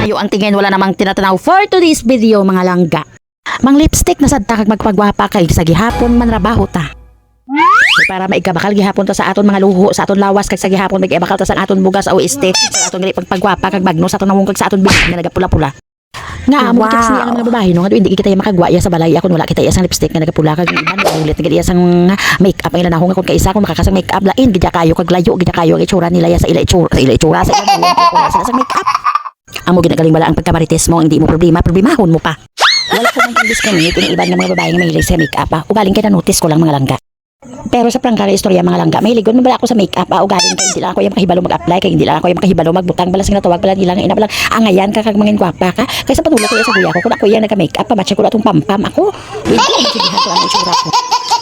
Malayo ang tingin, wala namang tinatanaw for today's video mga langga. Mang lipstick na sadta kag magpagwapa kay sa gihapon man rabaho ta. Para maigabakal gihapon ta sa aton mga luho, sa aton lawas kag sa gihapon maigabakal ta sa aton bugas o este, sa aton gali pagpagwapa kag bagno sa aton nawong kag sa aton bibig nga nagapula-pula. Nga amo tips niya ang mga babae no nga hindi kita makagwaya sa balay akon wala kita isang lipstick nga nagapula kag iban ulit nga isang makeup ang ilanahong akon kay isa kung makakasang makeup lain gidya kayo kag layo gidya kayo ang itsura nila sa ila itsura sa ila sa makeup. Amo ginagaling wala ang pagkamarites mo hindi mo problemahon mo pa. Wala ko man discriminate yung iban ng mga babae nga mahilig sa makeup ugaling kay na notice ko lang mga langga. Pero sa prangkara istorya mga langga, mahiligon mo bala ako sa makeup ugaling kay hindi lang ako yung makahibalo mag-apply kay hindi lang ako yung makahibalo magbutang bala sing natawag bala nila nga ina bala angayan ka kag mangin gwapa ka kaysa patula ko sa guya ko kun ako yung naka-makeup pamatch ko na tong pampam ako. Hindi ko magsigihan ko ang itsura ko.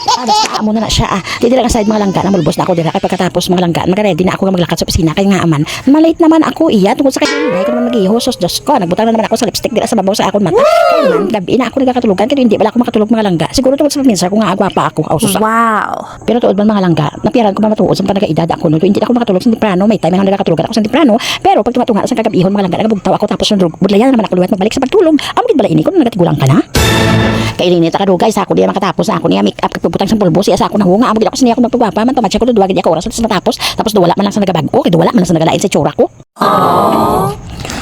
Basta amo na siya Dili lang aside mga langga na mulbos na ako dira kay pagkatapos mga langga maga-ready na ako nga maglakad sa opisina kay nga aman malate naman ako iya tungod sa kay hindi ko naman magihos Diyos ko nagbutang na naman ako sa lipstick dira sa babaw sa akon mata kay man gabi na ako nagakatulugan kay hindi bala ako makatulog mga langga siguro tungod sa minsan ko nga agwapa ako Wow. pero tuod man mga langga napiaran ko man matuod sa panagaidad ako no hindi ako makatulog sa temprano may time nga nagakatulugan ako sa temprano pero pag tumatunga sa kagabihon mga langga nagabugtaw ako tapos nung budlayan naman ako luwat magbalik sa pagtulog amo gid bala ini ko nagatigulang ka na kailinit ka dugay sa ako diya makatapos ako niya make up kagpubutang sa pulbo siya sa ako nahunga amo gid ako siya ako magpagwapa man tamatch ko duwa gid ako oras sa matapos tapos wala man lang sa nagabago kay wala man lang sa nagalain sa itsura ko.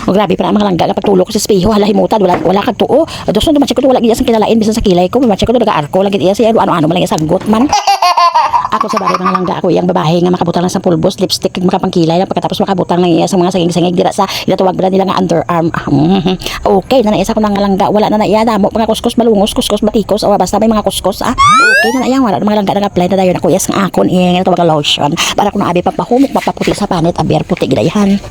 Oh, grabe pa na mga langga kapag tulog ko sa espeho hala himutad wala kag tuo dos no dumatch ko wala gid sa kilalain bisan sa kilay ko match ko nagaarko lagi iya siya ano man lang sagot man. Ako sa bagay mga langga ako iyang babae nga makabutang lang sa pulbos lipstick kag makapangkilay lang pagkatapos makabutang lang iya sa mga saging-saging dira sa ilatawag bala nila nga underarm. Okay na isa ko nang langga wala na iya damo mga kuskus malungos kuskus batikos o basta may mga kuskus okay na iyang wala mga langga nag-apply na dayon ako iya sang akon iyang tawag lotion para kung abi papahumok mapaputi sa panit aber puti gidayahan.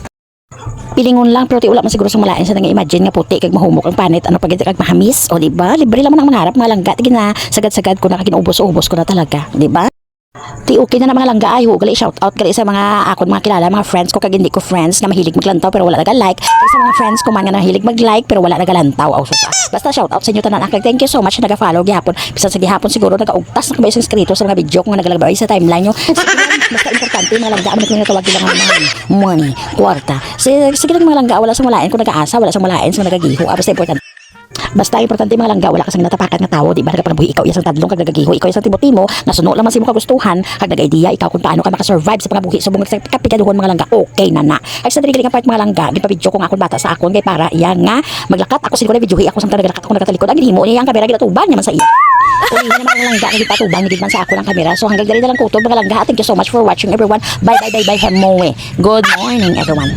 Pilingon lang pero ti wala man siguro sa malain sa nga imagine nga puti kag mahumok ang panit ano pag kag mahamis o di ba libre lang man ang mangarap mga langga tigin na sagad-sagad ko na kaginubos-ubos ko na talaga di ba. Ti okay na mga langga ay gali shout out gali sa mga akon mga kilala mga friends ko kag hindi ko friends nga mahilig maglantaw pero wala naga-like sa mga friends ko man nga mahilig mag-like pero wala nagalantaw basta shout out sa inyo tanan akag thank you so much nagafollow gihapon bisan sa gihapon siguro nagaugtas na kabayo sa inskrito sa mga video ko nga nagalabay sa timeline nyo basta importante mga langga amo na tawag nila nga money kwarta sige lang mga langga wala sa malain ko nagaasa wala sa malain sa nagagiho basta importante mga langga wala kasang natapakan nga tawo di ba nagapangabuhi ikaw isang tadlong kag nagagiho ikaw isang timo nga suno lang man simo kagustuhan kag nag-idea ikaw kung paano ka makasurvive sa pangabuhi subong sa kapikaduhon mga langga okay na ay sa diri ka part mga langga gipabidyo ko nga akon bata sa akon kay para iya nga maglakat ako siguro videohi ako sa naglakat ako nagatalikod ang himo niya ang kamera gidatuban naman sa iya uli na mga langga nagipatubang gid man sa ako ng kamera so hanggang diri na lang kutob mga langga thank you so much for watching everyone bye hemoe good morning everyone.